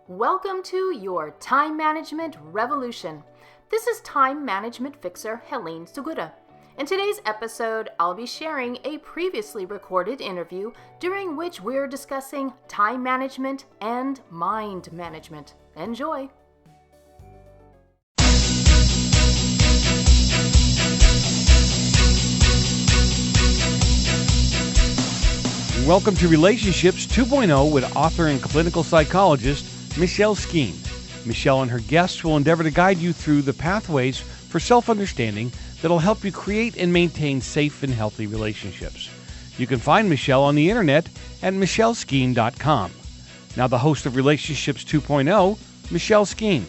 Welcome to your Time Management Revolution. This is Time Management Fixer Helene Segura. In today's episode, I'll be sharing a previously recorded interview during which we're discussing time management and mind management. Enjoy! Welcome to Relationships 2.0 with author and clinical psychologist Michelle Skeen. Michelle and her guests will endeavor to guide you through the pathways for self-understanding that'll help you create and maintain safe and healthy relationships. You can find Michelle on the internet at michelleskeen.com. Now the host of Relationships 2.0, Michelle Skeen.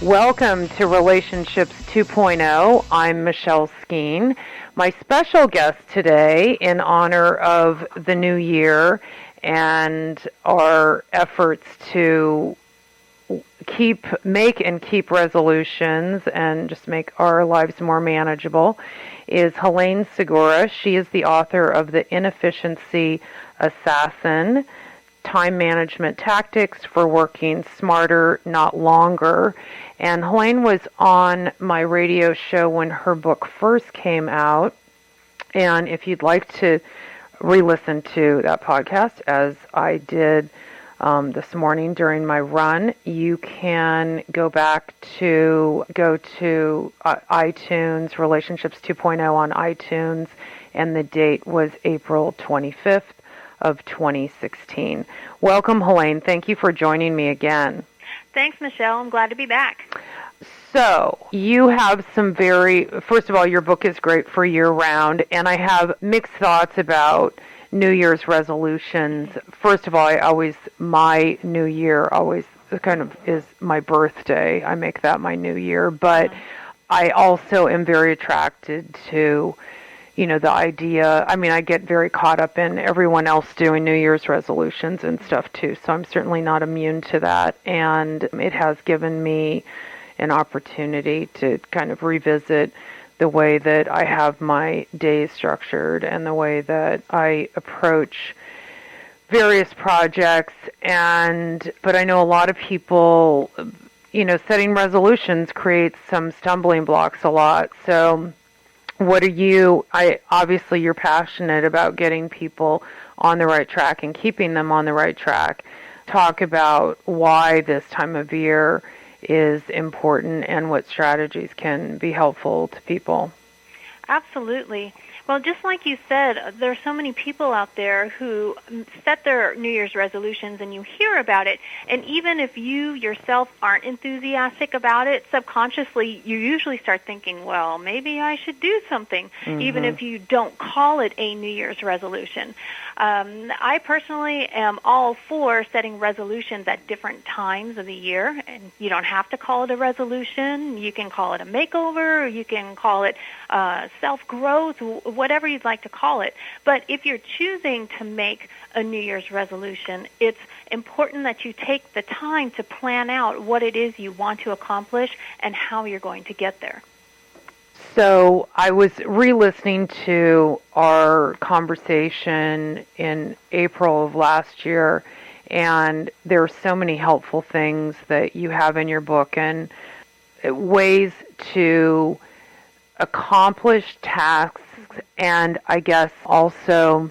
Welcome to Relationships 2.0. I'm Michelle Skeen. My special guest today, in honor of the new year and our efforts to make resolutions and just make our lives more manageable, is Helene Segura. She is the author of The Inefficiency Assassin: Time Management Tactics for Working Smarter, Not Longer. And Helene was on my radio show when her book first came out. And if you'd like to re-listen to that podcast, as I did this morning during my run, you can go to iTunes, Relationships 2.0 on iTunes, and the date was April 25th of 2016. Welcome, Helene. Thank you for joining me again. Thanks, Michelle. I'm glad to be back. So, you have first of all, your book is great for year-round, and I have mixed thoughts about New Year's resolutions. First of all, my New Year always kind of is my birthday. I make that my New Year, but I also am very attracted to the idea. I get very caught up in everyone else doing New Year's resolutions and stuff too, so I'm certainly not immune to that. And it has given me an opportunity to kind of revisit the way that I have my days structured and the way that I approach various projects. But I know a lot of people, setting resolutions creates some stumbling blocks a lot. So obviously you're passionate about getting people on the right track and keeping them on the right track. Talk about why this time of year is important and what strategies can be helpful to people. Absolutely. Well, just like you said, there are so many people out there who set their New Year's resolutions, and you hear about it, and even if you yourself aren't enthusiastic about it, subconsciously you usually start thinking, well, maybe I should do something, even if you don't call it a New Year's resolution. I personally am all for setting resolutions at different times of the year, and you don't have to call it a resolution. You can call it a makeover, you can call it self-growth, whatever you'd like to call it. But if you're choosing to make a New Year's resolution, it's important that you take the time to plan out what it is you want to accomplish and how you're going to get there. So I was re-listening to our conversation in April of last year, and there are so many helpful things that you have in your book and ways to accomplish tasks and I guess also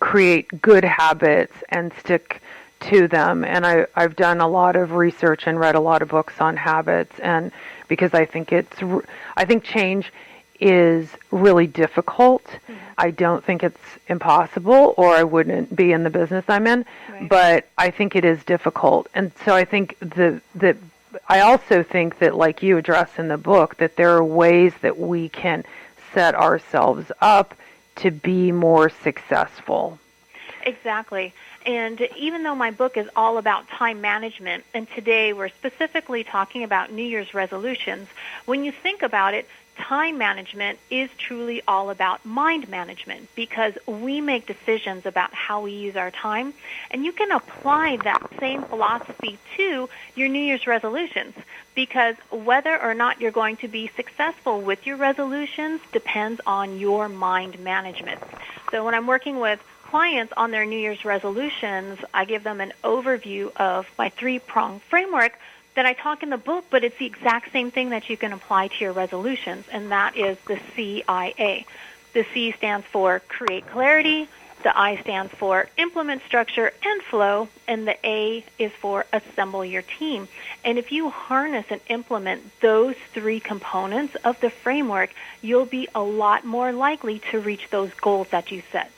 create good habits and stick to them. And I've done a lot of research and read a lot of books on habits, and because I think change is really difficult. I don't think it's impossible, or I wouldn't be in the business I'm in. Right. But I think it is difficult, and so I think I also think that, like you address in the book, that there are ways that we can set ourselves up to be more successful. Exactly. And even though my book is all about time management, and today we're specifically talking about New Year's resolutions, when you think about it, time management is truly all about mind management, because we make decisions about how we use our time, and you can apply that same philosophy to your New Year's resolutions, because whether or not you're going to be successful with your resolutions depends on your mind management. So when I'm working with clients on their New Year's resolutions, I give them an overview of my three-pronged framework that I talk in the book, but it's the exact same thing that you can apply to your resolutions, and that is the CIA. The C stands for create clarity, the I stands for implement structure and flow, and the A is for assemble your team. And if you harness and implement those three components of the framework, you'll be a lot more likely to reach those goals that you set.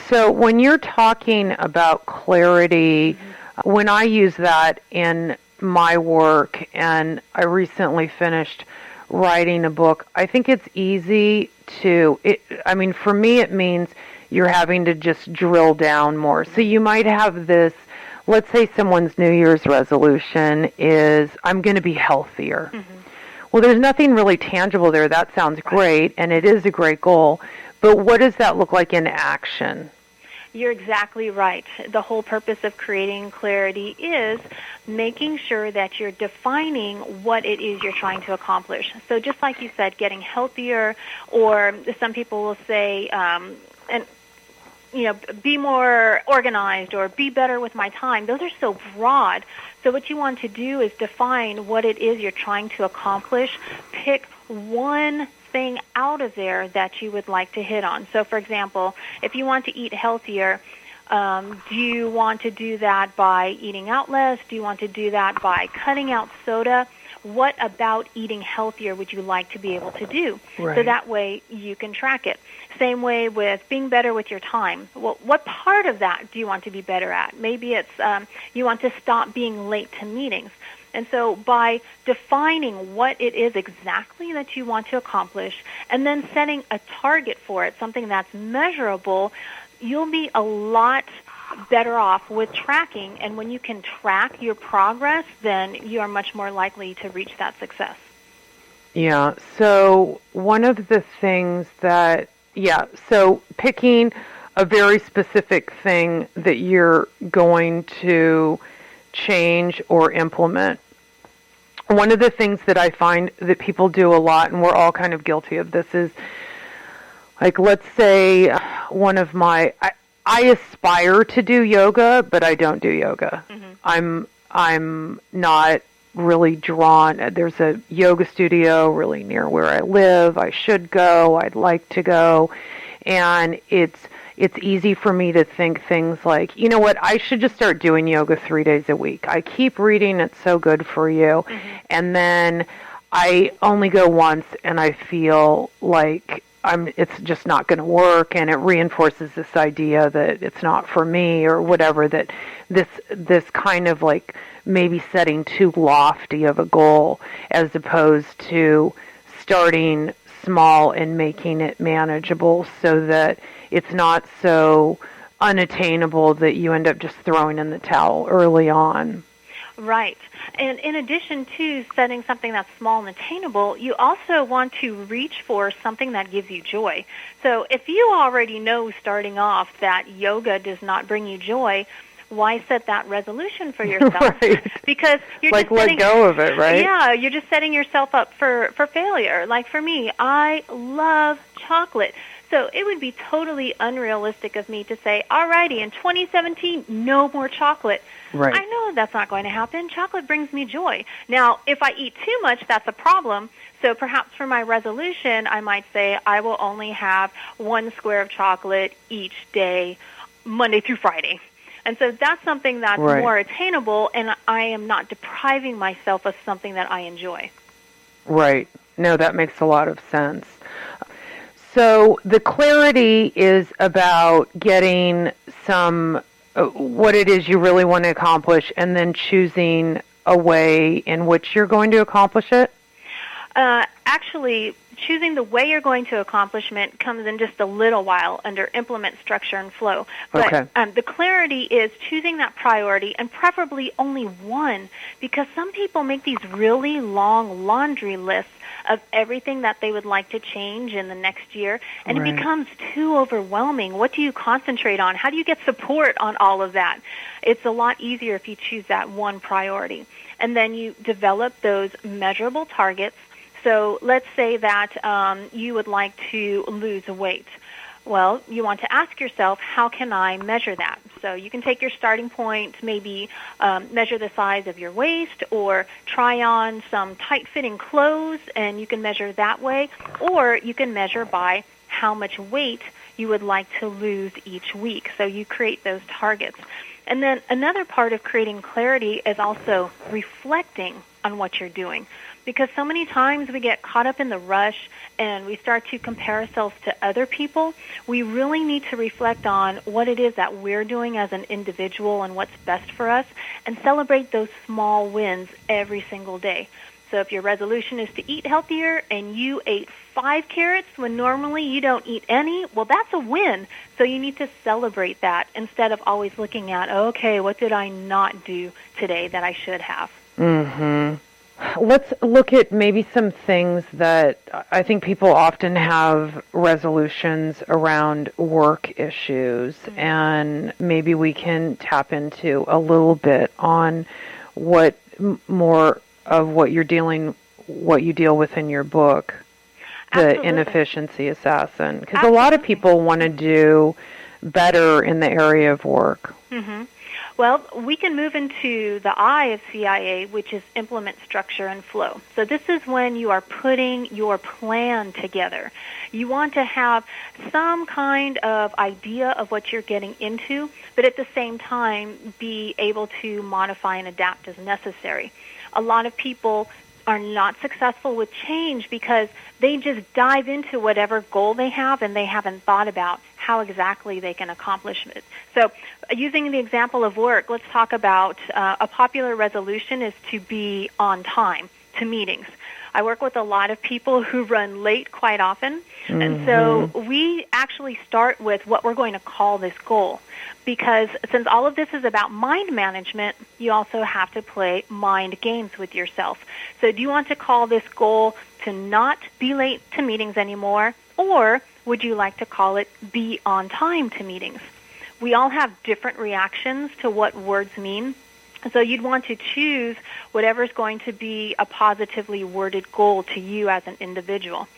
So when you're talking about clarity, when I use that in my work, and I recently finished writing a book, I think it's easy to, for me it means you're having to just drill down more. So you might have this, let's say someone's New Year's resolution is, I'm going to be healthier. Well, there's nothing really tangible there. That sounds great, and it is a great goal, but what does that look like in action? You're exactly right. The whole purpose of creating clarity is making sure that you're defining what it is you're trying to accomplish. So just like you said, getting healthier, or some people will say, be more organized or be better with my time. Those are so broad. So what you want to do is define what it is you're trying to accomplish. Pick one thing out of there that you would like to hit on. So, for example, if you want to eat healthier, do you want to do that by eating out less? Do you want to do that by cutting out soda? What about eating healthier would you like to be able to do? Right. So that way you can track it. Same way with being better with your time. Well, what part of that do you want to be better at? Maybe it's you want to stop being late to meetings. And so by defining what it is exactly that you want to accomplish and then setting a target for it, something that's measurable, you'll be a lot better off with tracking. And when you can track your progress, then you are much more likely to reach that success. Yeah, so one of the things that, so picking a very specific thing that you're going to change or implement. One of the things that I find that people do a lot, and we're all kind of guilty of this, is like, let's say one of my, I aspire to do yoga, but I don't do yoga. I'm not really drawn. There's a yoga studio really near where I live. I should go. I'd like to go. And it's easy for me to think things like, you know what, I should just start doing yoga 3 days a week. I keep reading it's so good for you. And then I only go once and I feel like it's just not going to work, and it reinforces this idea that it's not for me or whatever, that this kind of like maybe setting too lofty of a goal as opposed to starting small and making it manageable so that it's not so unattainable that you end up just throwing in the towel early on. Right. And in addition to setting something that's small and attainable, you also want to reach for something that gives you joy. So if you already know starting off that yoga does not bring you joy, why set that resolution for yourself? Right. Because you're like just let go of it, right? Yeah, you're just setting yourself up for failure. Like for me, I love chocolate. So it would be totally unrealistic of me to say, all righty, in 2017, no more chocolate. Right. I know that's not going to happen. Chocolate brings me joy. Now, if I eat too much, that's a problem. So perhaps for my resolution, I might say I will only have 1 square of chocolate each day, Monday through Friday. And so that's something that's more attainable, and I am not depriving myself of something that I enjoy. Right. No, that makes a lot of sense. So the clarity is about getting some, what it is you really want to accomplish, and then choosing a way in which you're going to accomplish it? Actually, choosing the way you're going to accomplishment comes in just a little while under implement, structure, and flow. But the clarity is choosing that priority, and preferably only one, because some people make these really long laundry lists of everything that they would like to change in the next year, and Right. it becomes too overwhelming. What do you concentrate on? How do you get support on all of that? It's a lot easier if you choose that one priority. And then you develop those measurable targets. So let's say that you would like to lose weight. Well, you want to ask yourself, how can I measure that? So you can take your starting point, maybe measure the size of your waist, or try on some tight-fitting clothes, and you can measure that way. Or you can measure by how much weight you would like to lose each week. So you create those targets. And then another part of creating clarity is also reflecting on what you're doing. Because so many times we get caught up in the rush and we start to compare ourselves to other people. We really need to reflect on what it is that we're doing as an individual and what's best for us, and celebrate those small wins every single day. So if your resolution is to eat healthier and you ate 5 carrots when normally you don't eat any, well, that's a win. So you need to celebrate that instead of always looking at, okay, what did I not do today that I should have? Mm-hmm. Let's look at maybe some things that I think people often have resolutions around work issues, and maybe we can tap into a little bit on what more of what you deal with in your book, The Absolutely. Inefficiency Assassin, because a lot of people want to do better in the area of work. Mm-hmm. Well, we can move into the I of CIA, which is implement, structure, and flow. So this is when you are putting your plan together. You want to have some kind of idea of what you're getting into, but at the same time be able to modify and adapt as necessary. A lot of people are not successful with change because they just dive into whatever goal they have and they haven't thought about how exactly they can accomplish it. So using the example of work, let's talk about a popular resolution is to be on time to meetings. I work with a lot of people who run late quite often, and so we actually start with what we're going to call this goal. Because since all of this is about mind management, you also have to play mind games with yourself. So do you want to call this goal to not be late to meetings anymore, or would you like to call it be on time to meetings? We all have different reactions to what words mean. So you'd want to choose whatever's going to be a positively worded goal to you as an individual.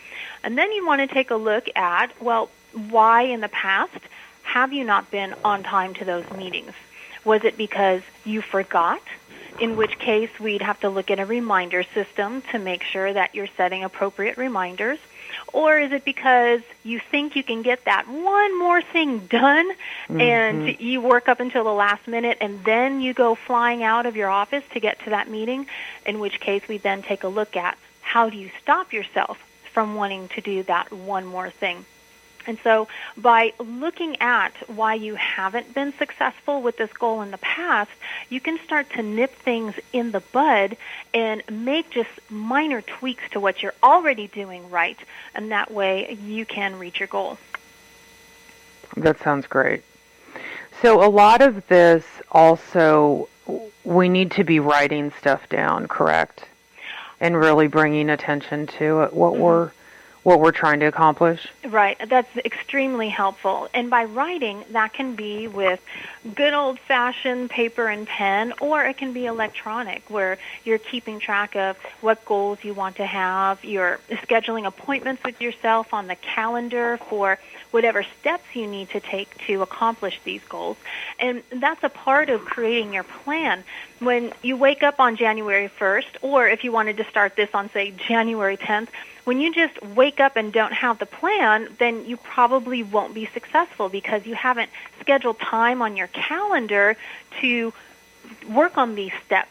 And then you want to take a look at, well, why in the past have you not been on time to those meetings? Was it because you forgot? In which case we'd have to look at a reminder system to make sure that you're setting appropriate reminders. Or is it because you think you can get that one more thing done and you work up until the last minute and then you go flying out of your office to get to that meeting, in which case we then take a look at how do you stop yourself from wanting to do that one more thing. And so by looking at why you haven't been successful with this goal in the past, you can start to nip things in the bud and make just minor tweaks to what you're already doing right. And that way you can reach your goal. That sounds great. So a lot of this also, we need to be writing stuff down, correct? And really bringing attention to it, what we're trying to accomplish. Right. That's extremely helpful. And by writing, that can be with good old-fashioned paper and pen, or it can be electronic, where you're keeping track of what goals you want to have. You're scheduling appointments with yourself on the calendar for whatever steps you need to take to accomplish these goals. And that's a part of creating your plan. When you wake up on January 1st, or if you wanted to start this on, say, January 10th, when you just wake up and don't have the plan, then you probably won't be successful because you haven't scheduled time on your calendar to work on these steps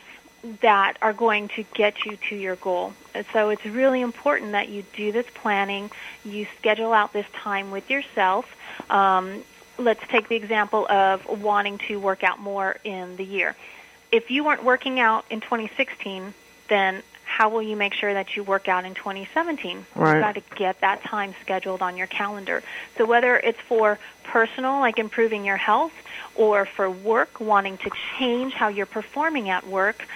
that are going to get you to your goal. And so it's really important that you do this planning, you schedule out this time with yourself. Let's take the example of wanting to work out more in the year. If you weren't working out in 2016, then how will you make sure that you work out in 2017? Right. You've got to get that time scheduled on your calendar. So whether it's for personal, like improving your health, or for work, wanting to change how you're performing at work,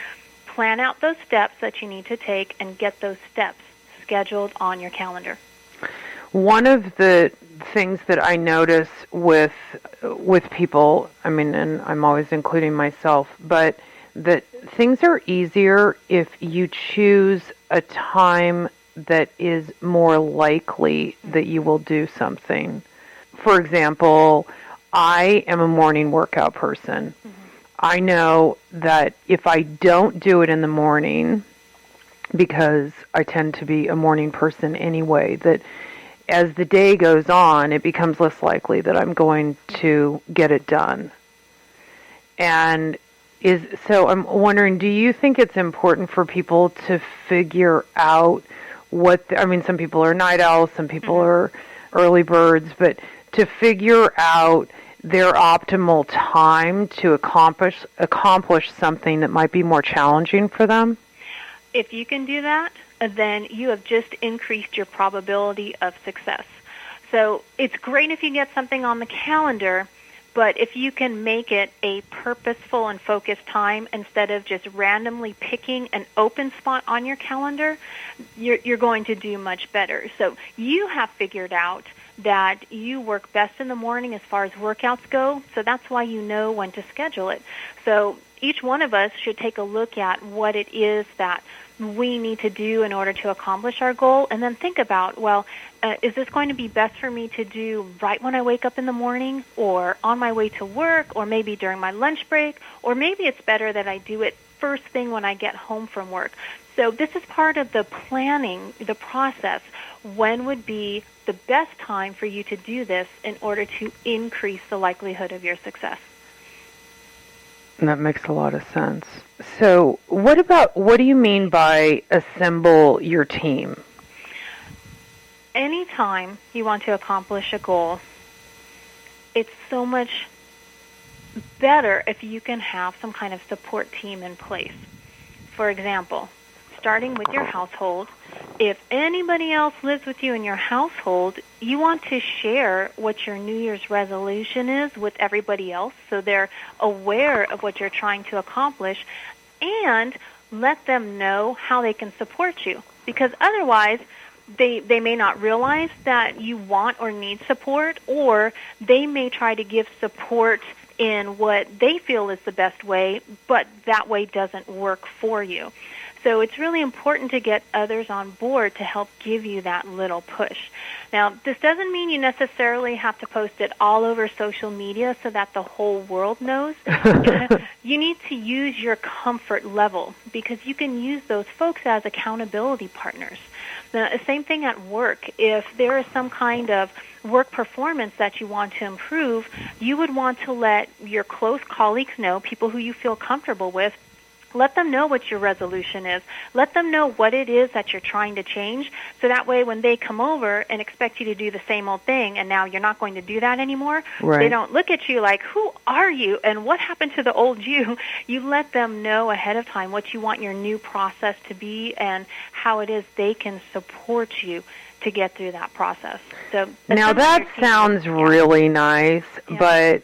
plan out those steps that you need to take and get those steps scheduled on your calendar. One of the things that I notice with people, I mean, and I'm always including myself, but that things are easier if you choose a time that is more likely that you will do something. For example, I am a morning workout person. Mm-hmm. I know that if I don't do it in the morning, because I tend to be a morning person anyway, that as the day goes on, it becomes less likely that I'm going to get it done. And so I'm wondering, do you think it's important for people to figure out some people are night owls, some people are early birds, but to figure out their optimal time to accomplish something that might be more challenging for them? If you can do that, then you have just increased your probability of success. So it's great if you get something on the calendar, but if you can make it a purposeful and focused time instead of just randomly picking an open spot on your calendar, you're going to do much better. So you have figured out that you work best in the morning as far as workouts go, so that's why you know when to schedule it. So each one of us should take a look at what it is that we need to do in order to accomplish our goal, and then think about, is this going to be best for me to do right when I wake up in the morning, or on my way to work, or maybe during my lunch break, or maybe it's better that I do it first thing when I get home from work. So this is part of the planning, the process. When would be the best time for you to do this in order to increase the likelihood of your success? That makes a lot of sense. So what do you mean by assemble your team? Anytime you want to accomplish a goal, it's so much better if you can have some kind of support team in place. For example, starting with your household, if anybody else lives with you in your household, you want to share what your New Year's resolution is with everybody else so they're aware of what you're trying to accomplish, and let them know how they can support you. Because otherwise, they may not realize that you want or need support, or they may try to give support in what they feel is the best way, but that way doesn't work for you. So it's really important to get others on board to help give you that little push. Now, this doesn't mean you necessarily have to post it all over social media so that the whole world knows. You need to use your comfort level, because you can use those folks as accountability partners. The same thing at work. If there is some kind of work performance that you want to improve, you would want to let your close colleagues know, people who you feel comfortable with. Let them know what your resolution is. Let them know what it is that you're trying to change, so that way when they come over and expect you to do the same old thing and now you're not going to do that anymore, right, they don't look at you like, who are you and what happened to the old you? You let them know ahead of time what you want your new process to be and how it is they can support you to get through that process. So now that sounds really nice, but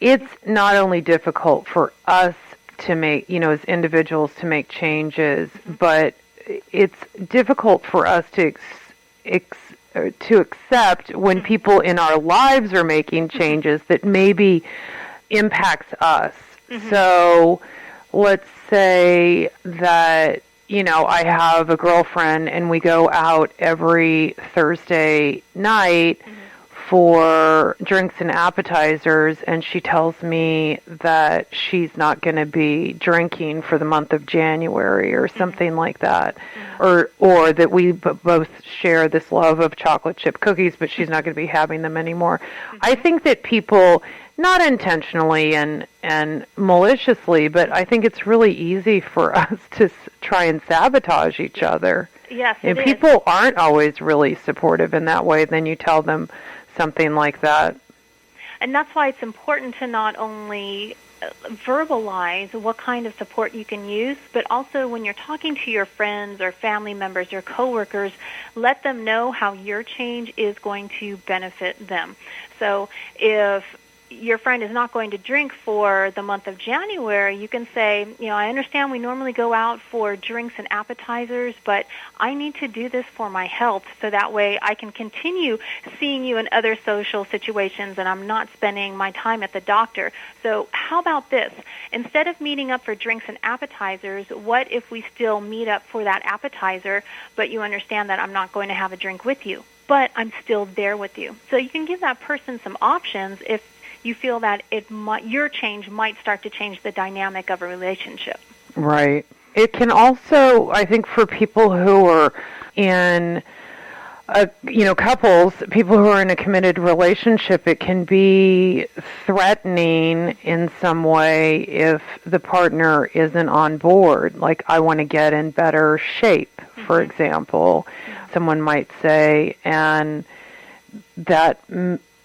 it's not only difficult for us to make, as individuals to make changes, but it's difficult for us to accept when people in our lives are making changes that maybe impacts us. Mm-hmm. So let's say that, I have a girlfriend and we go out every Thursday night for drinks and appetizers, and she tells me that she's not going to be drinking for the month of January or something like that, or that we both share this love of chocolate chip cookies, but she's not going to be having them anymore. I think that people, not intentionally and maliciously, but I think it's really easy for us to try and sabotage each other. Yes, and people aren't always really supportive in that way. Then you tell them something like that. And that's why it's important to not only verbalize what kind of support you can use, but also when you're talking to your friends or family members or coworkers, let them know how your change is going to benefit them. So if your friend is not going to drink for the month of January, you can say, I understand we normally go out for drinks and appetizers, but I need to do this for my health so that way I can continue seeing you in other social situations and I'm not spending my time at the doctor. So how about this? Instead of meeting up for drinks and appetizers, what if we still meet up for that appetizer, but you understand that I'm not going to have a drink with you, but I'm still there with you? So you can give that person some options if you feel that your change might start to change the dynamic of a relationship. Right. It can also, I think, for people who are in, couples, people who are in a committed relationship, it can be threatening in some way if the partner isn't on board. Like, I want to get in better shape, for example, someone might say, and that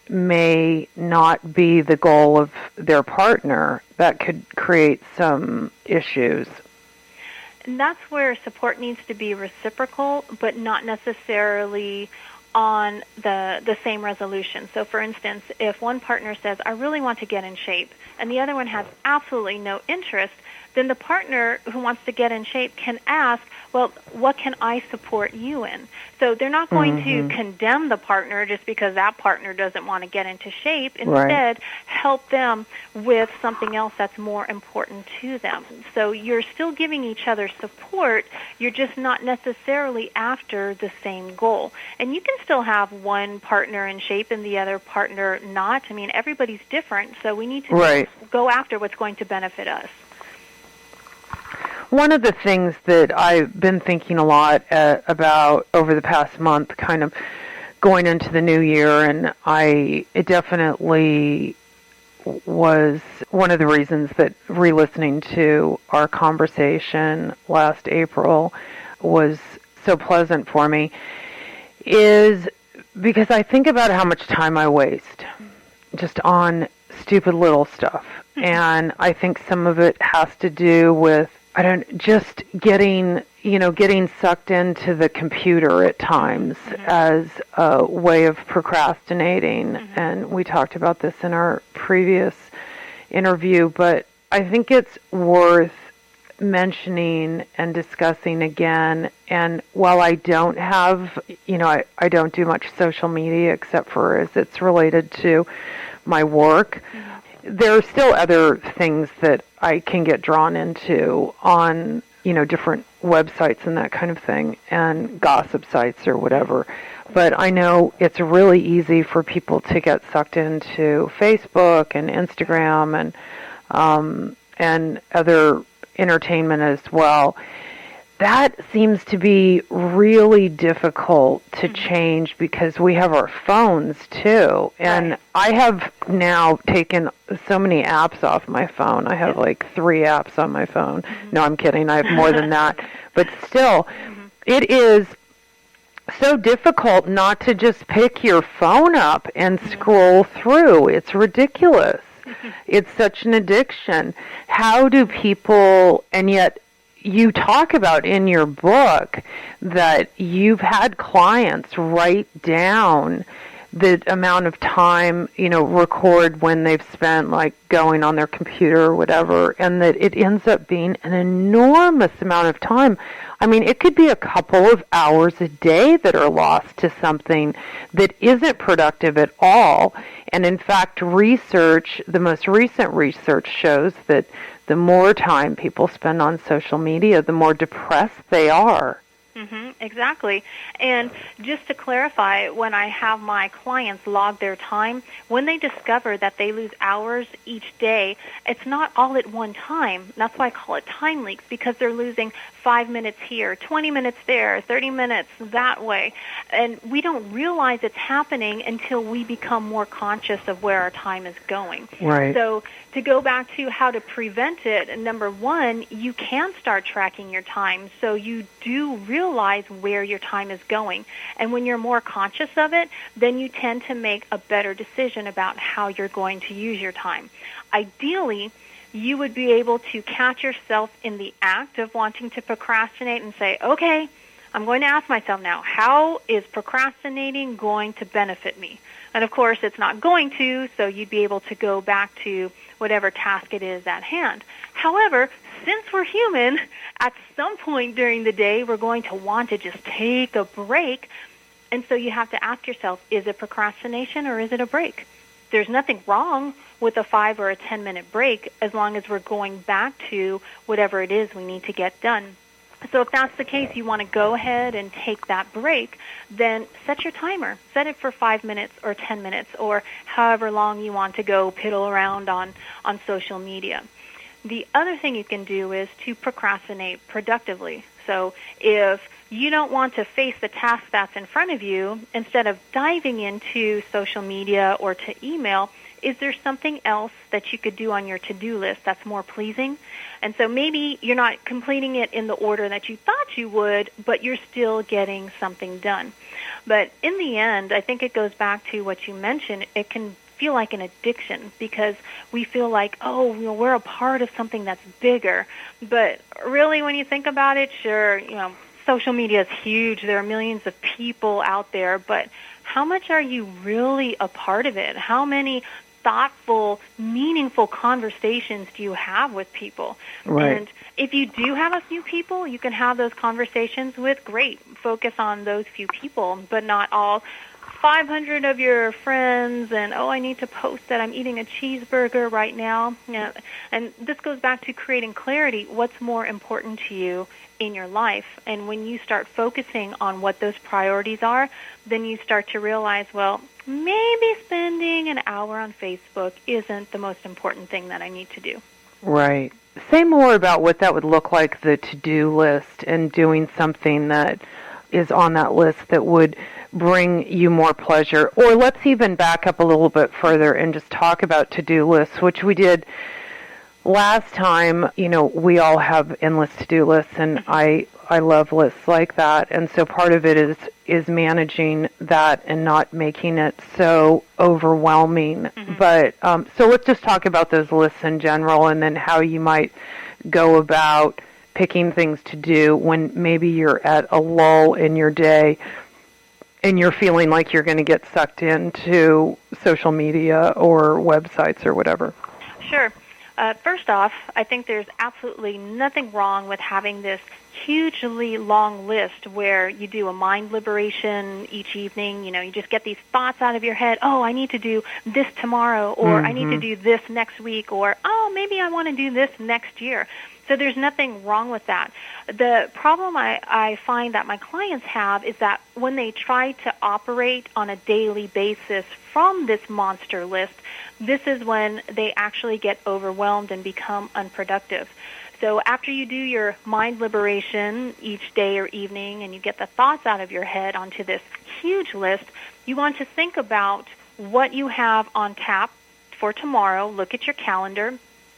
may not be the goal of their partner. That could create some issues. And that's where support needs to be reciprocal, but not necessarily on the same resolution. So, for instance, if one partner says, I really want to get in shape, and the other one has absolutely no interest, then the partner who wants to get in shape can ask, well, what can I support you in? So they're not going to condemn the partner just because that partner doesn't want to get into shape. Instead, help them with something else that's more important to them. So you're still giving each other support. You're just not necessarily after the same goal. And you can still have one partner in shape and the other partner not. I mean, everybody's different, so we need to go after what's going to benefit us. One of the things that I've been thinking a lot about over the past month, kind of going into the new year, and it definitely was one of the reasons that re-listening to our conversation last April was so pleasant for me, is because I think about how much time I waste just on stupid little stuff. And I think some of it has to do with just getting sucked into the computer at times as a way of procrastinating. And we talked about this in our previous interview, but I think it's worth mentioning and discussing again. And while I don't have, I don't do much social media except for as it's related to my work, there are still other things that I can get drawn into on, different websites and that kind of thing, and gossip sites or whatever. But I know it's really easy for people to get sucked into Facebook and Instagram and other entertainment as well. That seems to be really difficult to change because we have our phones too. And I have now taken so many apps off my phone. I have like 3 apps on my phone. No, I'm kidding. I have more than that. But still, it is so difficult not to just pick your phone up and scroll through. It's ridiculous. It's such an addiction. How do people, and yet you talk about in your book that you've had clients write down the amount of time, record when they've spent like going on their computer or whatever, and that it ends up being an enormous amount of time. I mean, it could be a couple of hours a day that are lost to something that isn't productive at all. And in fact, the most recent research shows that the more time people spend on social media, the more depressed they are. Exactly. And just to clarify, when I have my clients log their time, when they discover that they lose hours each day, it's not all at one time. That's why I call it time leaks, because they're losing 5 minutes here, 20 minutes there, 30 minutes that way. And we don't realize it's happening until we become more conscious of where our time is going. Right. So to go back to how to prevent it, number one, you can start tracking your time so you do realize where your time is going. And when you're more conscious of it, then you tend to make a better decision about how you're going to use your time. Ideally, you would be able to catch yourself in the act of wanting to procrastinate and say, okay, I'm going to ask myself now, how is procrastinating going to benefit me? And of course, it's not going to, so you'd be able to go back to whatever task it is at hand. However, since we're human, at some point during the day, we're going to want to just take a break. And so you have to ask yourself, is it procrastination or is it a break? There's nothing wrong with a 5 or a 10-minute break as long as we're going back to whatever it is we need to get done. So if that's the case, you want to go ahead and take that break, then set your timer. Set it for 5 minutes or 10 minutes or however long you want to go piddle around on social media. The other thing you can do is to procrastinate productively. So if you don't want to face the task that's in front of you, instead of diving into social media or to email, is there something else that you could do on your to-do list that's more pleasing? And so maybe you're not completing it in the order that you thought you would, but you're still getting something done. But in the end, I think it goes back to what you mentioned. It can feel like an addiction because we feel like, we're a part of something that's bigger. But really, when you think about it, sure, social media is huge. There are millions of people out there, but how much are you really a part of it? How many thoughtful, meaningful conversations do you have with people? Right. And if you do have a few people you can have those conversations with, great. Focus on those few people, but not all 500 of your friends and, I need to post that I'm eating a cheeseburger right now. And this goes back to creating clarity. What's more important to you in your life? And when you start focusing on what those priorities are, then you start to realize, maybe spending an hour on Facebook isn't the most important thing that I need to do. Right. Say more about what that would look like, the to-do list, and doing something that is on that list that would bring you more pleasure. Or let's even back up a little bit further and just talk about to-do lists, which we did last time. We all have endless to-do lists, and I love lists like that. And so part of it is managing that and not making it so overwhelming. Mm-hmm. But so let's just talk about those lists in general, and then how you might go about picking things to do when maybe you're at a lull in your day and you're feeling like you're going to get sucked into social media or websites or whatever. Sure. First off, I think there's absolutely nothing wrong with having this hugely long list where you do a mind liberation each evening. You just get these thoughts out of your head. I need to do this tomorrow, or I need to do this next week, or, maybe I want to do this next year. So there's nothing wrong with that. The problem I find that my clients have is that when they try to operate on a daily basis from this monster list, this is when they actually get overwhelmed and become unproductive. So after you do your mind liberation each day or evening and you get the thoughts out of your head onto this huge list, you want to think about what you have on tap for tomorrow. Look at your calendar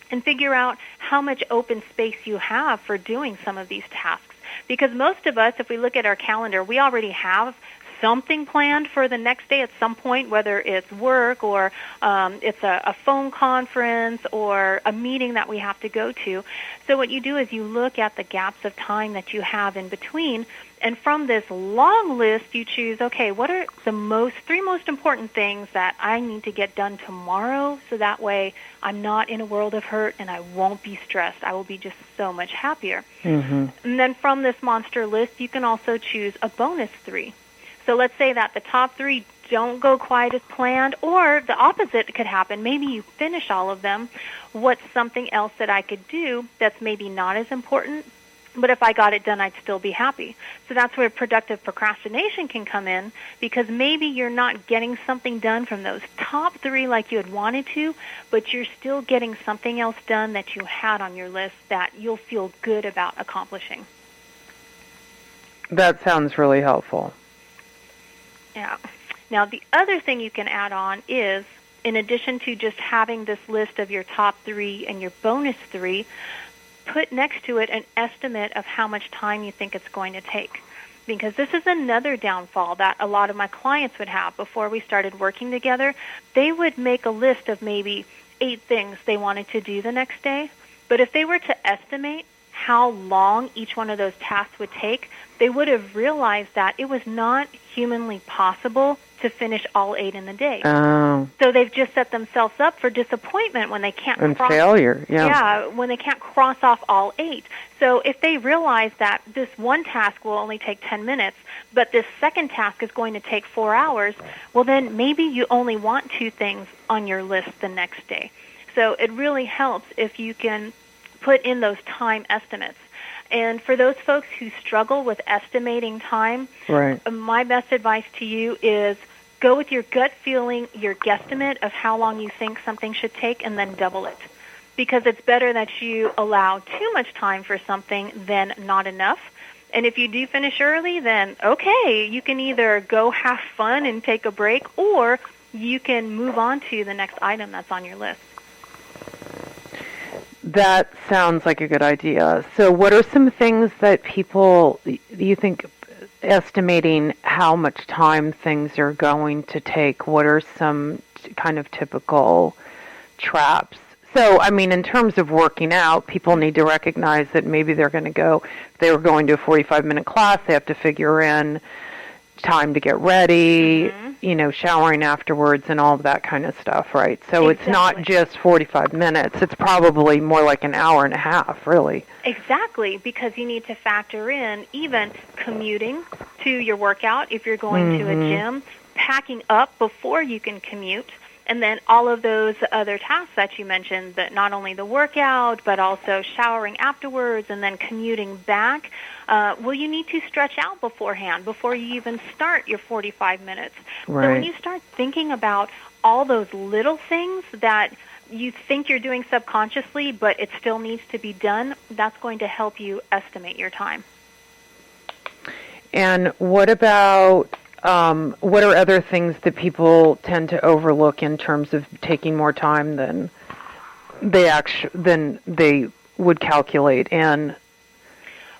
and figure out how much open space you have for doing some of these tasks. Because most of us, if we look at our calendar, we already have something planned for the next day at some point, whether it's work or it's a phone conference or a meeting that we have to go to. So what you do is you look at the gaps of time that you have in between, and from this long list you choose, okay, what are the three most important things that I need to get done tomorrow, so that way I'm not in a world of hurt and I won't be stressed. I will be just so much happier. Mm-hmm. And then from this monster list you can also choose a bonus 3. So let's say that the top 3 don't go quite as planned, or the opposite could happen. Maybe you finish all of them. What's something else that I could do that's maybe not as important, but if I got it done, I'd still be happy? So that's where productive procrastination can come in, because maybe you're not getting something done from those top 3 like you had wanted to, but you're still getting something else done that you had on your list that you'll feel good about accomplishing. That sounds really helpful. Yeah. Now, the other thing you can add on is, in addition to just having this list of your top 3 and your bonus 3, put next to it an estimate of how much time you think it's going to take. Because this is another downfall that a lot of my clients would have before we started working together. They would make a list of maybe 8 things they wanted to do the next day, but if they were to estimate how long each one of those tasks would take, they would have realized that it was not humanly possible to finish all 8 in a day. Oh. So they've just set themselves up for disappointment when they can't failure, when they can't cross off all 8. So if they realize that this one task will only take 10 minutes, but this second task is going to take 4 hours, well then maybe you only want 2 things on your list the next day. So it really helps if you can put in those time estimates. And for those folks who struggle with estimating time, my best advice to you is go with your gut feeling, your guesstimate of how long you think something should take, and then double it. Because it's better that you allow too much time for something than not enough. And if you do finish early, then okay, you can either go have fun and take a break, or you can move on to the next item that's on your list. That sounds like a good idea. So what are some things that people, you think, estimating how much time things are going to take, what are some kind of typical traps? So, I mean, in terms of working out, people need to recognize that maybe they're going to go, if they were going to a 45-minute class, they have to figure in time to get ready, showering afterwards and all of that kind of stuff, right? So It's not just 45 minutes. It's probably more like an hour and a half, really. Exactly, because you need to factor in even commuting to your workout if you're going to a gym, packing up before you can commute, and then all of those other tasks that you mentioned, that not only the workout, but also showering afterwards and then commuting back. Well, you need to stretch out beforehand, before you even start your 45 minutes. Right. So when you start thinking about all those little things that you think you're doing subconsciously, but it still needs to be done, that's going to help you estimate your time. And what about, what are other things that people tend to overlook in terms of taking more time than they would calculate in?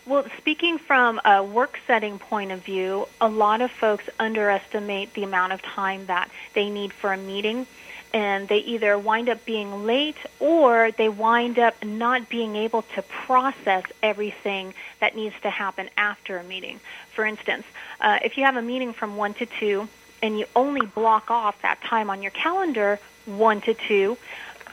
Well, speaking from a work setting point of view, a lot of folks underestimate the amount of time that they need for a meeting, and they either wind up being late or they wind up not being able to process everything that needs to happen after a meeting. For instance, if you have a meeting from 1 to 2 and you only block off that time on your calendar 1 to 2,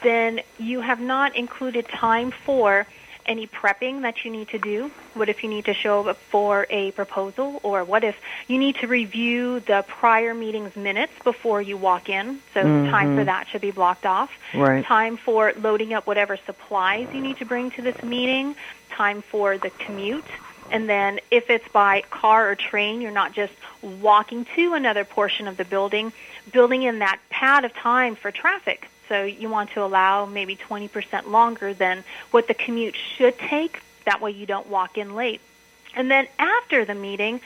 then you have not included time for any prepping that you need to do. What if you need to show up for a proposal? Or what if you need to review the prior meeting's minutes before you walk in? So time for that should be blocked off. Right. Time for loading up whatever supplies you need to bring to this meeting. Time for the commute. And then if it's by car or train, you're not just walking to another portion of the building, building in that pad of time for traffic. So you want to allow maybe 20% longer than what the commute should take. That way you don't walk in late. And then after the meeting,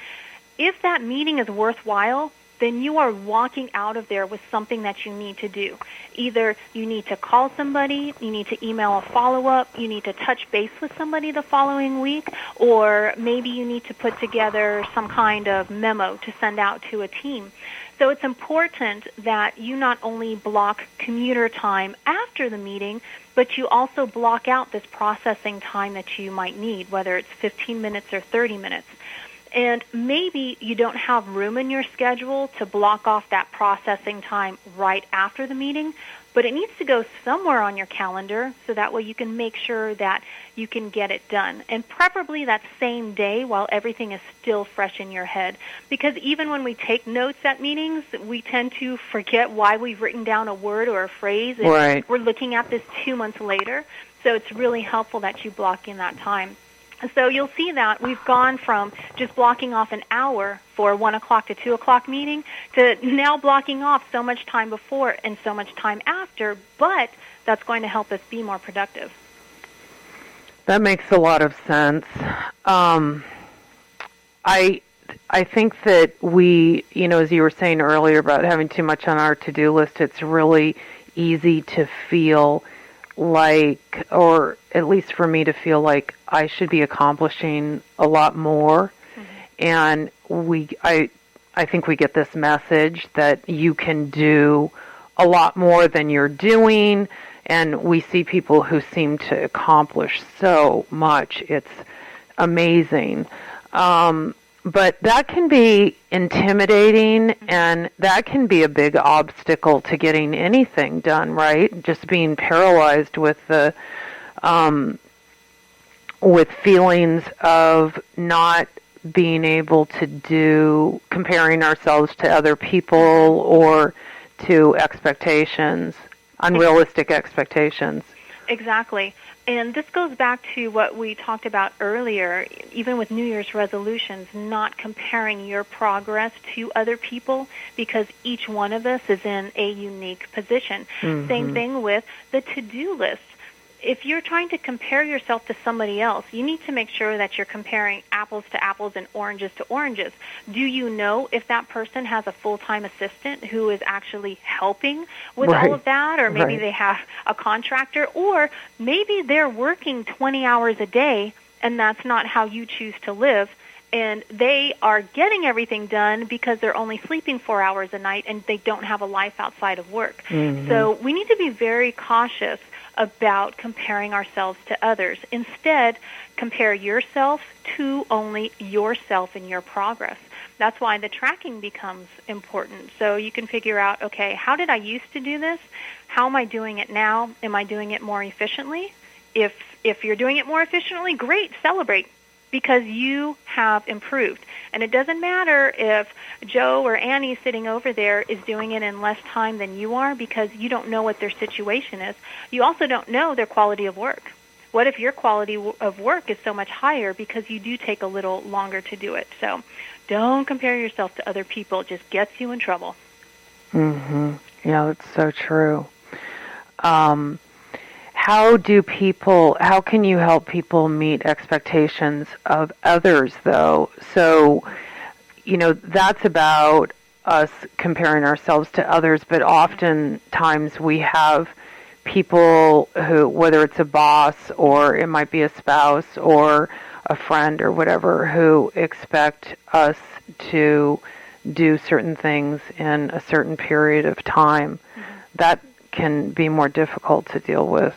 if that meeting is worthwhile, then you are walking out of there with something that you need to do. Either you need to call somebody, you need to email a follow-up, you need to touch base with somebody the following week, or maybe you need to put together some kind of memo to send out to a team. So it's important that you not only block commuter time after the meeting, but you also block out this processing time that you might need, whether it's 15 minutes or 30 minutes. And maybe you don't have room in your schedule to block off that processing time right after the meeting, but it needs to go somewhere on your calendar so that way you can make sure that you can get it done. And preferably that same day while everything is still fresh in your head. Because even when we take notes at meetings, we tend to forget why we've written down a word or a phrase. And right. We're looking at this 2 months later. So it's really helpful that you block in that time. So you'll see that we've gone from just blocking off an hour for 1 o'clock to 2 o'clock meeting to now blocking off so much time before and so much time after, but that's going to help us be more productive. That makes a lot of sense. I think that we, as you were saying earlier about having too much on our to-do list, it's really easy to feel like, or at least for me to feel like I should be accomplishing a lot more. And I think we get this message that you can do a lot more than you're doing, and we see people who seem to accomplish so much. It's amazing. But that can be intimidating, and that can be a big obstacle to getting anything done, right? Just being paralyzed with the with feelings of not being able to do, comparing ourselves to other people or to expectations, unrealistic expectations. Exactly. And this goes back to what we talked about earlier, even with New Year's resolutions, not comparing your progress to other people, because each one of us is in a unique position. Mm-hmm. Same thing with the to-do list. If you're trying to compare yourself to somebody else, you need to make sure that you're comparing apples to apples and oranges to oranges. Do you know if that person has a full-time assistant who is actually helping with all of that? Or maybe they have a contractor, or maybe they're working 20 hours a day and that's not how you choose to live, and they are getting everything done because they're only sleeping 4 hours a night and they don't have a life outside of work. Mm-hmm. So we need to be very cautious about comparing ourselves to others. Instead, compare yourself to only yourself and your progress. That's why the tracking becomes important. So you can figure out, okay, how did I used to do this? How am I doing it now? Am I doing it more efficiently? If you're doing it more efficiently, great, celebrate, because you have improved. And it doesn't matter if Joe or Annie sitting over there is doing it in less time than you are, because you don't know what their situation is. You also don't know their quality of work. What if your quality of work is so much higher because you do take a little longer to do it? So don't compare yourself to other people. It just gets you in trouble. Mm-hmm. Yeah, that's so true. How can you help people meet expectations of others, though? So, that's about us comparing ourselves to others, but oftentimes we have people who, whether it's a boss or it might be a spouse or a friend or whatever, who expect us to do certain things in a certain period of time. Mm-hmm. That can be more difficult to deal with.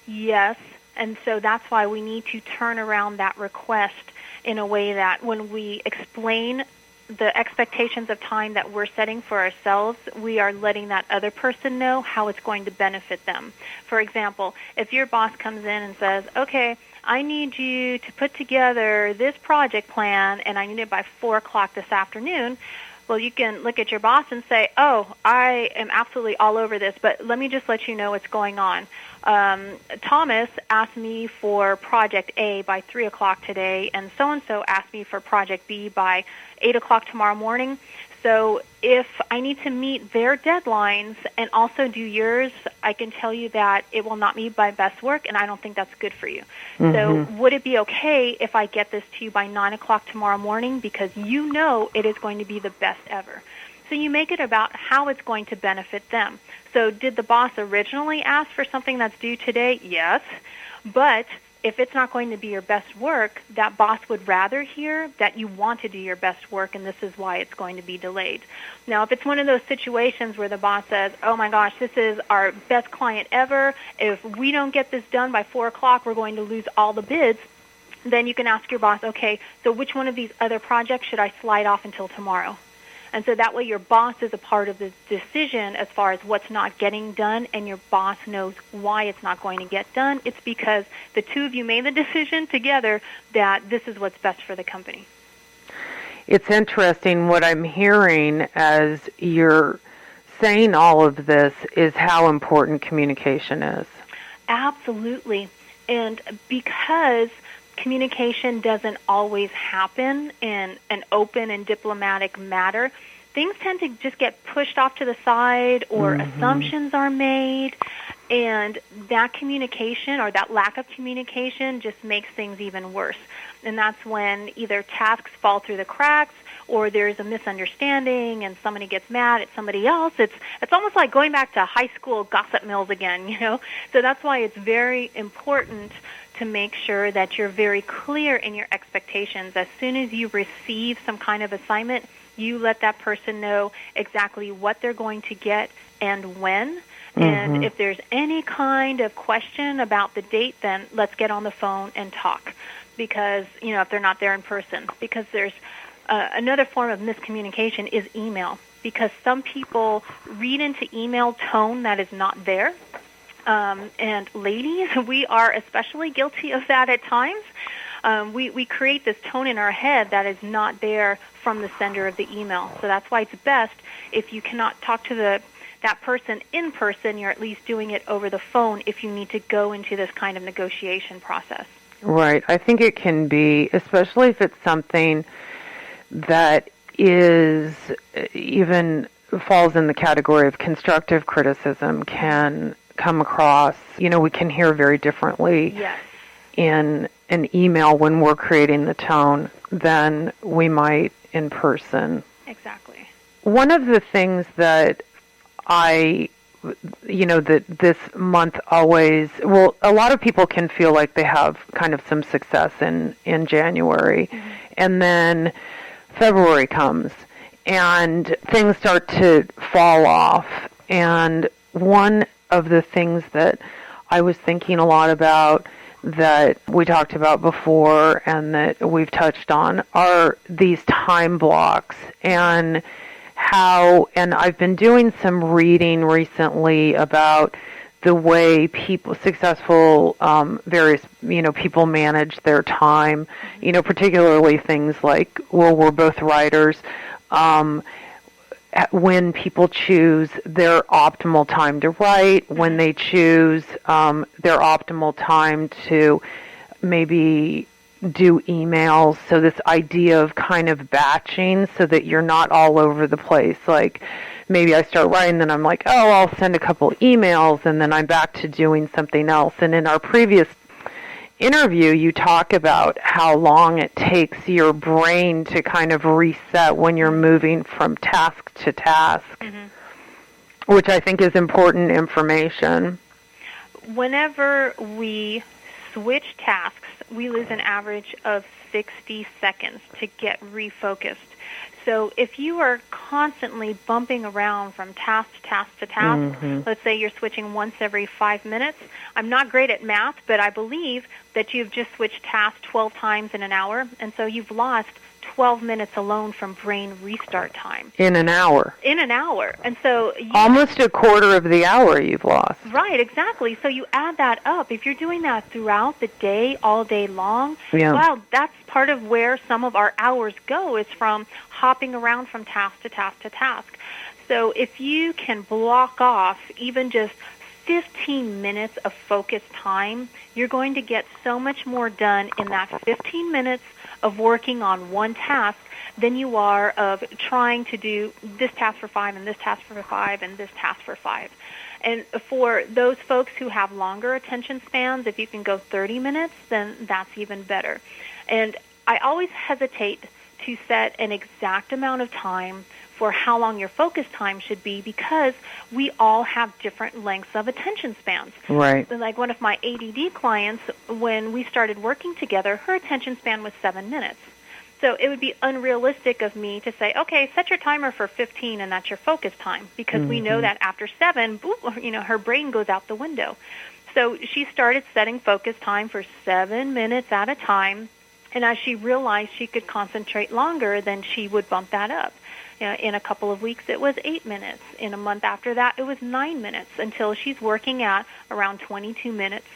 Yes, and so that's why we need to turn around that request in a way that when we explain the expectations of time that we're setting for ourselves, we are letting that other person know how it's going to benefit them. For example, if your boss comes in and says, okay, I need you to put together this project plan, and I need it by 4 o'clock this afternoon, well, you can look at your boss and say, oh, I am absolutely all over this, but let me just let you know what's going on. Thomas asked me for Project A by 3 o'clock today, and so-and-so asked me for Project B by 8 o'clock tomorrow morning. So if I need to meet their deadlines and also do yours, I can tell you that it will not be my best work, and I don't think that's good for you. Mm-hmm. So would it be okay if I get this to you by 9 o'clock tomorrow morning, because you know it is going to be the best ever? So you make it about how it's going to benefit them. So did the boss originally ask for something that's due today? Yes. But if it's not going to be your best work, that boss would rather hear that you want to do your best work, and this is why it's going to be delayed. Now, if it's one of those situations where the boss says, oh my gosh, this is our best client ever, if we don't get this done by 4 o'clock, we're going to lose all the bids, then you can ask your boss, okay, so which one of these other projects should I slide off until tomorrow? And so that way your boss is a part of the decision as far as what's not getting done, and your boss knows why it's not going to get done. It's because the two of you made the decision together that this is what's best for the company. It's interesting what I'm hearing as you're saying all of this is how important communication is. Absolutely. And because communication doesn't always happen in an open and diplomatic manner, things tend to just get pushed off to the side, or assumptions are made, and that communication or that lack of communication just makes things even worse. And that's when either tasks fall through the cracks, or there's a misunderstanding and somebody gets mad at somebody else. It's almost like going back to high school gossip mills again, So that's why it's very important to make sure that you're very clear in your expectations. As soon as you receive some kind of assignment, you let that person know exactly what they're going to get and when. And if there's any kind of question about the date, then let's get on the phone and talk. Because, if they're not there in person. Because there's another form of miscommunication is email. Because some people read into email tone that is not there. And ladies, we are especially guilty of that at times. We create this tone in our head that is not there from the sender of the email. So that's why it's best if you cannot talk to that person in person, you're at least doing it over the phone if you need to go into this kind of negotiation process. Right. I think it can be, especially if it's something that is even falls in the category of constructive criticism, can come across, we can hear very differently in an email when we're creating the tone than we might in person. Exactly. One of the things that that this month always, a lot of people can feel like they have kind of some success in January, and then February comes, and things start to fall off. And one of the things that I was thinking a lot about that we talked about before and that we've touched on are these time blocks, and I've been doing some reading recently about the way successful various people manage their time, particularly things like, we're both writers, when people choose their optimal time to write, when they choose their optimal time to maybe do emails. So this idea of kind of batching so that you're not all over the place. Like maybe I start writing, then I'm like, I'll send a couple emails, and then I'm back to doing something else. And in our previous interview, you talk about how long it takes your brain to kind of reset when you're moving from task to task, which I think is important information. Whenever we switch tasks, we lose an average of 60 seconds to get refocused. So if you are constantly bumping around from task to task to task, let's say you're switching once every 5 minutes. I'm not great at math, but I believe that you've just switched tasks 12 times in an hour, and so you've lost 12 minutes alone from brain restart time. In an hour. And so almost a quarter of the hour you've lost. Right, exactly. So you add that up. If you're doing that throughout the day, all day long, wow, that's part of where some of our hours go, is from hopping around from task to task to task. So if you can block off even just 15 minutes of focused time, you're going to get so much more done in that 15 minutes of working on one task than you are of trying to do this task for 5 and this task for 5 and this task for 5. And for those folks who have longer attention spans, if you can go 30 minutes, then that's even better. And I always hesitate to set an exact amount of time for how long your focus time should be, because we all have different lengths of attention spans. Right. Like one of my ADD clients, when we started working together, her attention span was 7 minutes. So it would be unrealistic of me to say, okay, set your timer for 15 and that's your focus time, because we know that after 7, her brain goes out the window. So she started setting focus time for 7 minutes at a time, and as she realized she could concentrate longer, then she would bump that up. In a couple of weeks, it was 8 minutes. In a month after that, it was 9 minutes, until she's working at around 22 minutes,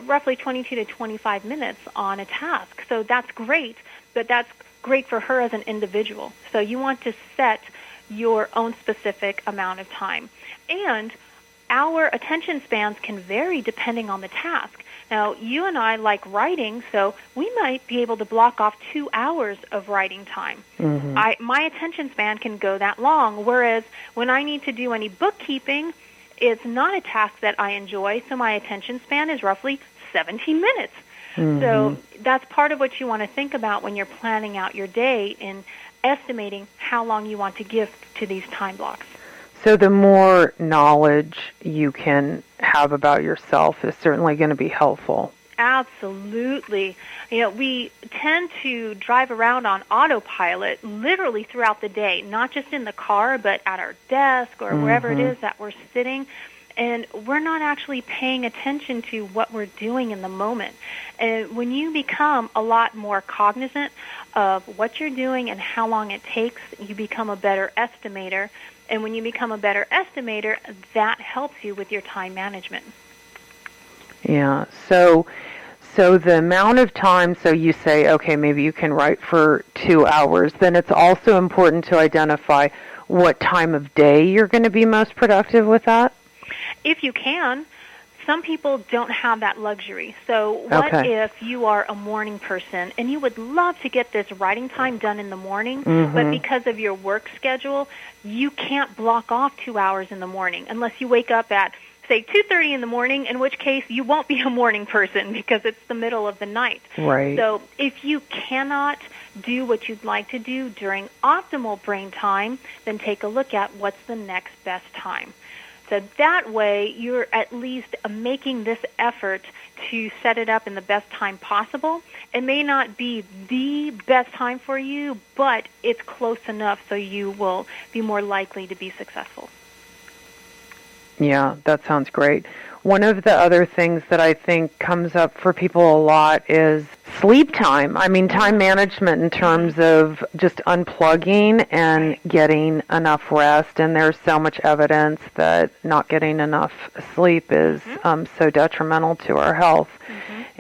roughly 22 to 25 minutes on a task. So that's great, but that's great for her as an individual. So you want to set your own specific amount of time. And our attention spans can vary depending on the task. Now, you and I like writing, so we might be able to block off 2 hours of writing time. My attention span can go that long, whereas when I need to do any bookkeeping, it's not a task that I enjoy, so my attention span is roughly 17 minutes. So that's part of what you want to think about when you're planning out your day and estimating how long you want to give to these time blocks. So the more knowledge you can have about yourself is certainly going to be helpful. Absolutely. We tend to drive around on autopilot literally throughout the day, not just in the car, but at our desk or wherever it is that we're sitting. And we're not actually paying attention to what we're doing in the moment. And when you become a lot more cognizant of what you're doing and how long it takes, you become a better estimator. And when you become a better estimator, that helps you with your time management. Yeah. So the amount of time, so you say, okay, maybe you can write for 2 hours, then it's also important to identify what time of day you're going to be most productive with that? If you can. Some people don't have that luxury. So what if you are a morning person and you would love to get this writing time done in the morning, but because of your work schedule, you can't block off 2 hours in the morning unless you wake up at, say, 2:30 in the morning, in which case you won't be a morning person because it's the middle of the night. Right. So if you cannot do what you'd like to do during optimal brain time, then take a look at what's the next best time. So that way, you're at least making this effort to set it up in the best time possible. It may not be the best time for you, but it's close enough so you will be more likely to be successful. Yeah, that sounds great. One of the other things that I think comes up for people a lot is sleep time. I mean, time management in terms of just unplugging and getting enough rest. And there's so much evidence that not getting enough sleep is so detrimental to our health.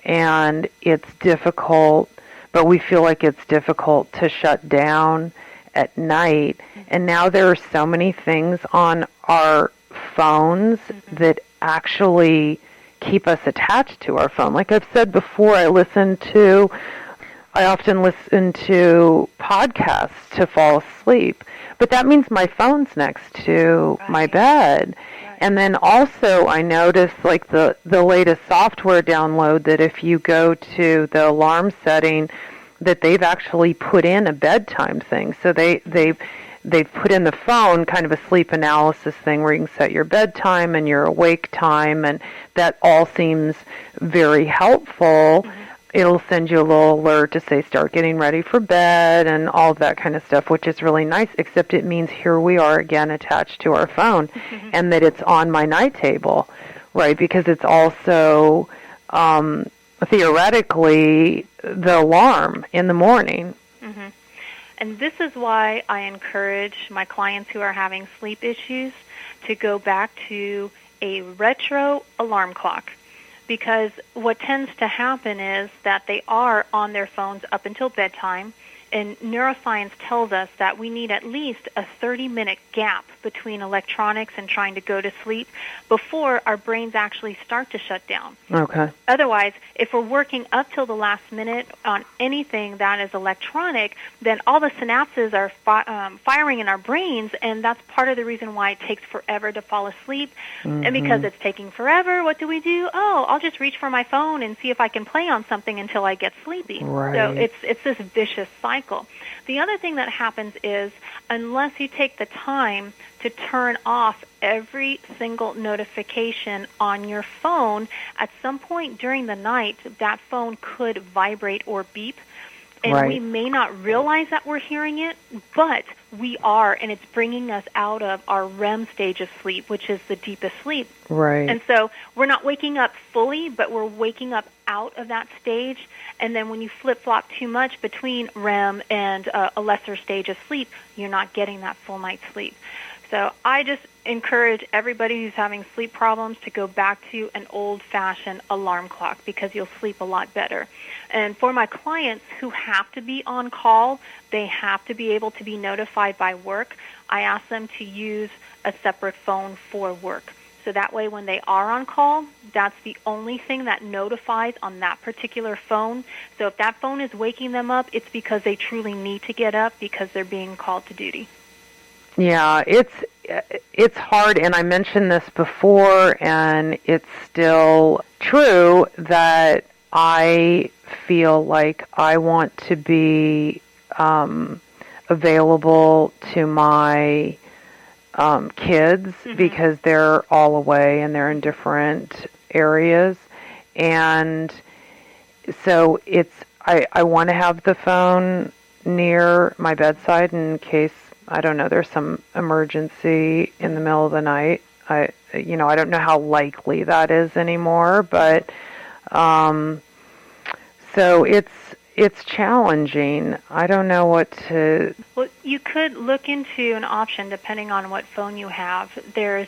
And it's difficult, but we feel like it's difficult to shut down at night. And now there are so many things on our phones that actually keep us attached to our phone. Like I've said before, I often listen to podcasts to fall asleep, but that means my phone's next to my bed. And then also I noticed like the latest software download that if you go to the alarm setting, that they've actually put in a bedtime thing. So they've put in the phone kind of a sleep analysis thing where you can set your bedtime and your awake time, and that all seems very helpful. It'll send you a little alert to say start getting ready for bed and all of that kind of stuff, which is really nice, except it means here we are again attached to our phone and that it's on my night table, right? Because it's also theoretically the alarm in the morning. And this is why I encourage my clients who are having sleep issues to go back to a retro alarm clock. Because what tends to happen is that they are on their phones up until bedtime, and neuroscience tells us that we need at least a 30-minute gap between electronics and trying to go to sleep before our brains actually start to shut down. Okay. Otherwise, if we're working up till the last minute on anything that is electronic, then all the synapses are firing in our brains, and that's part of the reason why it takes forever to fall asleep. And because it's taking forever, what do? Oh, I'll just reach for my phone and see if I can play on something until I get sleepy. Right. So it's this vicious cycle. The other thing that happens is unless you take the time to turn off every single notification on your phone, at some point during the night, that phone could vibrate or beep. And we may not realize that we're hearing it, but we are, and it's bringing us out of our REM stage of sleep, which is the deepest sleep. Right. And so we're not waking up fully, but we're waking up out of that stage. And then when you flip-flop too much between REM and a lesser stage of sleep, you're not getting that full night's sleep. So I just encourage everybody who's having sleep problems to go back to an old-fashioned alarm clock because you'll sleep a lot better. And for my clients who have to be on call, they have to be able to be notified by work, I ask them to use a separate phone for work. So that way when they are on call, that's the only thing that notifies on that particular phone. So if that phone is waking them up, it's because they truly need to get up because they're being called to duty. Yeah, it's hard, and I mentioned this before, and it's still true that I feel like I want to be available to my kids because they're all away and they're in different areas, and So I want to have the phone near my bedside in case, I don't know, there's some emergency in the middle of the night. I don't know how likely that is anymore, but so it's challenging. I don't know what to. Well, you could look into an option depending on what phone you have. There's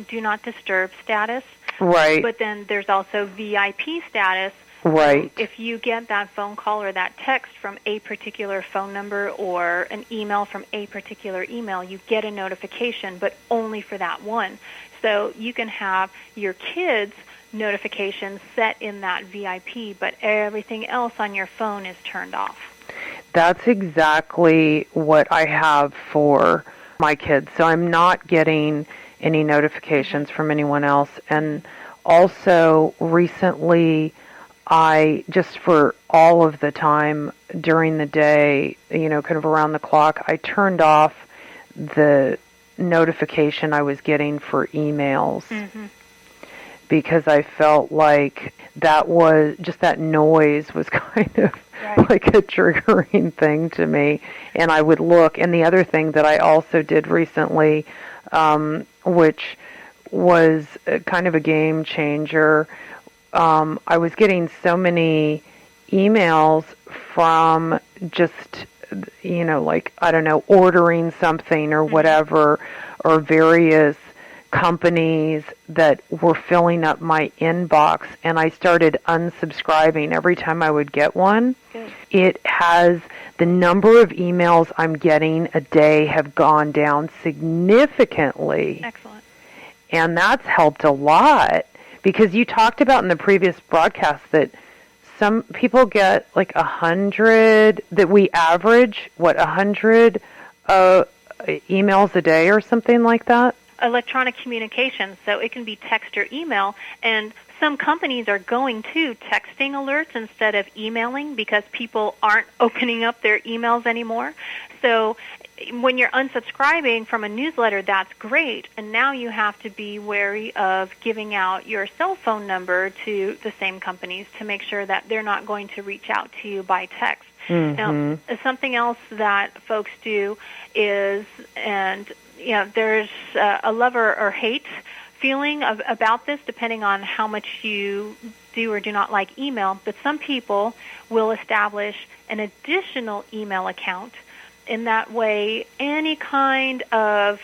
do not disturb status. Right. But then there's also VIP status. Right. If you get that phone call or that text from a particular phone number or an email from a particular email, you get a notification, but only for that one. So you can have your kids' notifications set in that VIP, but everything else on your phone is turned off. That's exactly what I have for my kids. So I'm not getting any notifications from anyone else. And also recently, I just for all of the time during the day, kind of around the clock, I turned off the notification I was getting for emails. Mm-hmm. Because I felt like that noise was kind of like a triggering thing to me. And I would look. And the other thing that I also did recently, which was kind of a game changer, I was getting so many emails from just, like, I don't know, ordering something or whatever, or various companies that were filling up my inbox, and I started unsubscribing every time I would get one. Good. It has the number of emails I'm getting a day have gone down significantly. Excellent. And that's helped a lot, because you talked about in the previous broadcast that some people get like 100, that we average, 100 emails a day or something like that? Electronic communications, so it can be text or email, and some companies are going to texting alerts instead of emailing because people aren't opening up their emails anymore. So when you're unsubscribing from a newsletter, that's great, and now you have to be wary of giving out your cell phone number to the same companies to make sure that they're not going to reach out to you by text. Mm-hmm. Now, something else that folks do is, and there's a love or hate feeling about this depending on how much you do or do not like email, but some people will establish an additional email account. In that way, any kind of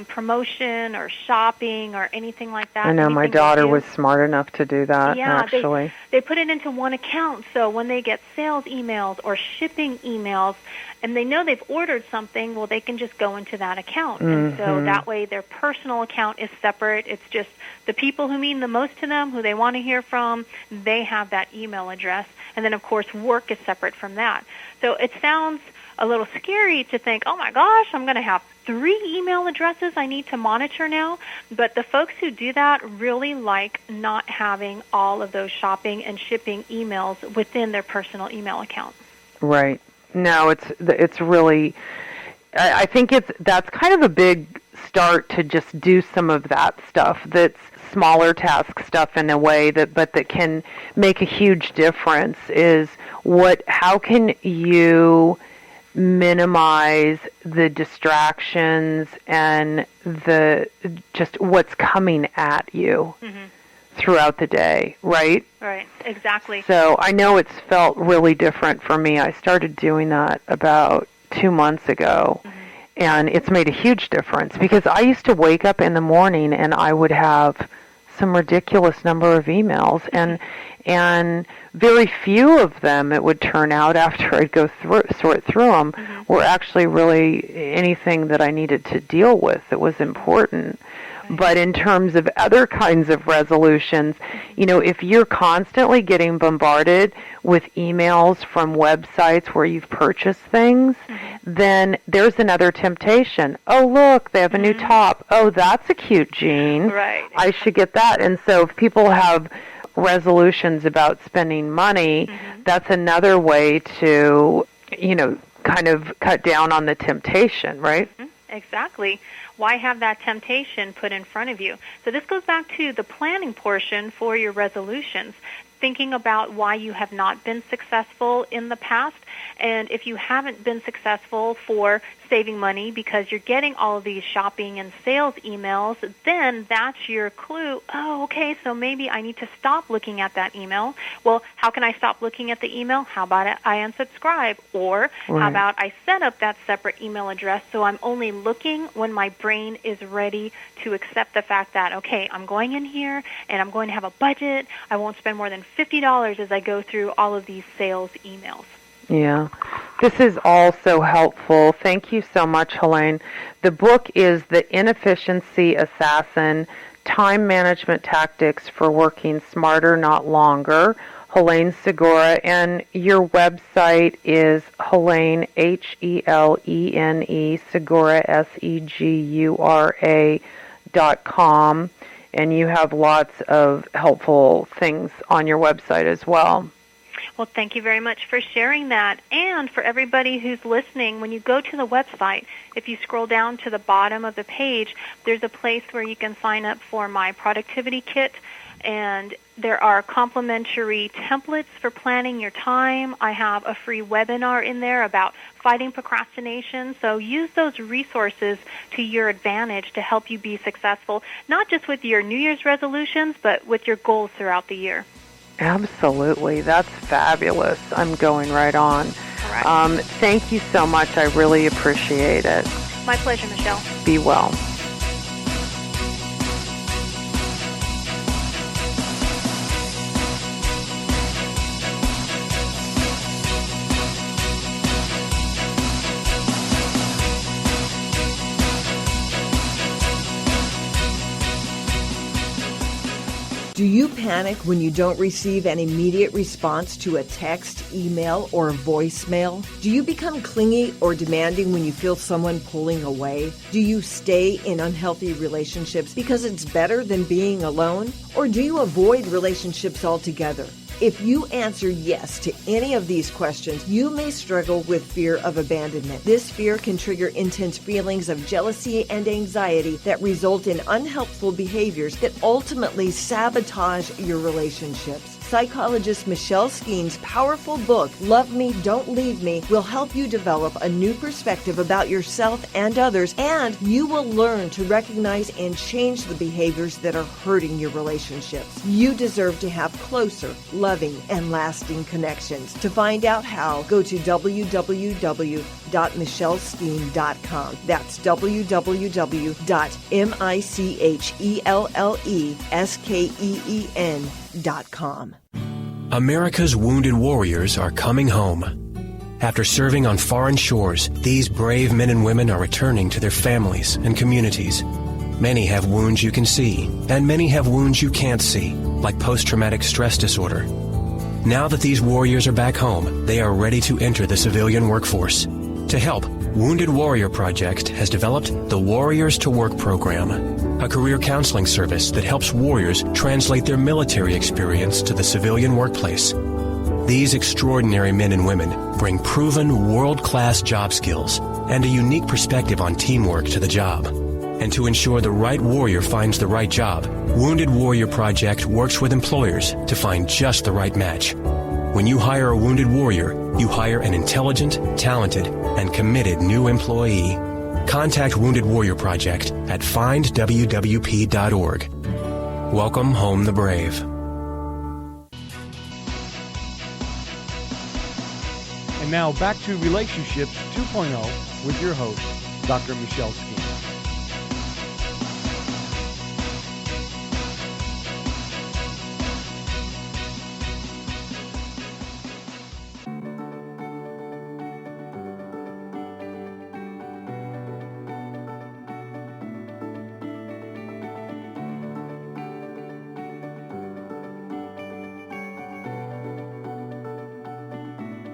promotion or shopping or anything like that. I know my daughter was smart enough to do that, actually. They put it into one account, so when they get sales emails or shipping emails, and they know they've ordered something, well, they can just go into that account. Mm-hmm. And so that way their personal account is separate. It's just the people who mean the most to them, who they want to hear from, they have that email address. And then, of course, work is separate from that. So it sounds a little scary to think, oh my gosh, I'm going to have 3 email addresses I need to monitor now. But the folks who do that really like not having all of those shopping and shipping emails within their personal email account. Right. No, it's really, I think that's kind of a big start to just do some of that stuff that's smaller task stuff in a way but that can make a huge difference. Is how can you minimize the distractions and just what's coming at you throughout the day, right? Right, exactly. So I know it's felt really different for me. I started doing that about 2 months ago, and it's made a huge difference because I used to wake up in the morning and I would have some ridiculous number of emails, and very few of them, it would turn out after I'd sort through them, were actually really anything that I needed to deal with that was important. But in terms of other kinds of resolutions, if you're constantly getting bombarded with emails from websites where you've purchased things, then there's another temptation. Oh, look, they have a new top. Oh, that's a cute jean. Right. I should get that. And so if people have resolutions about spending money, that's another way to, kind of cut down on the temptation, right? Exactly. Why have that temptation put in front of you? So this goes back to the planning portion for your resolutions. thinking about why you have not been successful in the past. And if you haven't been successful for saving money because you're getting all of these shopping and sales emails, then that's your clue. Oh, okay, so maybe I need to stop looking at that email. Well, how can I stop looking at the email? How about I unsubscribe? Or how about I set up that separate email address so I'm only looking when my brain is ready to accept the fact that, okay, I'm going in here and I'm going to have a budget. I won't spend more than $50 as I go through all of these sales emails. Yeah, this is all so helpful. Thank you so much, Helene. The book is The Inefficiency Assassin, Time Management Tactics for Working Smarter, Not Longer, Helene Segura, and your website is Helene, Helene, Segura, Segura.com, and you have lots of helpful things on your website as well. Well, thank you very much for sharing that. And for everybody who's listening, when you go to the website, if you scroll down to the bottom of the page, there's a place where you can sign up for my productivity kit. And there are complimentary templates for planning your time. I have a free webinar in there about fighting procrastination. So use those resources to your advantage to help you be successful, not just with your New Year's resolutions, but with your goals throughout the year. Absolutely. That's fabulous. I'm going right on. All right. Thank you so much. I really appreciate it. My pleasure, Michelle. Be well. Do you panic when you don't receive an immediate response to a text, email, or voicemail? Do you become clingy or demanding when you feel someone pulling away? Do you stay in unhealthy relationships because it's better than being alone? Or do you avoid relationships altogether? If you answer yes to any of these questions, you may struggle with fear of abandonment. This fear can trigger intense feelings of jealousy and anxiety that result in unhelpful behaviors that ultimately sabotage your relationships. Psychologist Michelle Skeen's powerful book, Love Me, Don't Leave Me, will help you develop a new perspective about yourself and others, and you will learn to recognize and change the behaviors that are hurting your relationships. You deserve to have closer, loving, and lasting connections. To find out how, go to www.michelleskeen.com. That's www.michelleskeen.com. America's wounded warriors are coming home. After serving on foreign shores, these brave men and women are returning to their families and communities. Many have wounds you can see, and many have wounds you can't see, like post-traumatic stress disorder. Now that these warriors are back home, they are ready to enter the civilian workforce. To help, Wounded Warrior Project has developed the Warriors to Work program, a career counseling service that helps warriors translate their military experience to the civilian workplace. These extraordinary men and women bring proven world-class job skills and a unique perspective on teamwork to the job. And to ensure the right warrior finds the right job, Wounded Warrior Project works with employers to find just the right match. When you hire a wounded warrior, you hire an intelligent, talented, and committed new employee. Contact Wounded Warrior Project at findwwp.org. Welcome home the brave. And now back to Relationships 2.0 with your host, Dr. Michelle Skeen.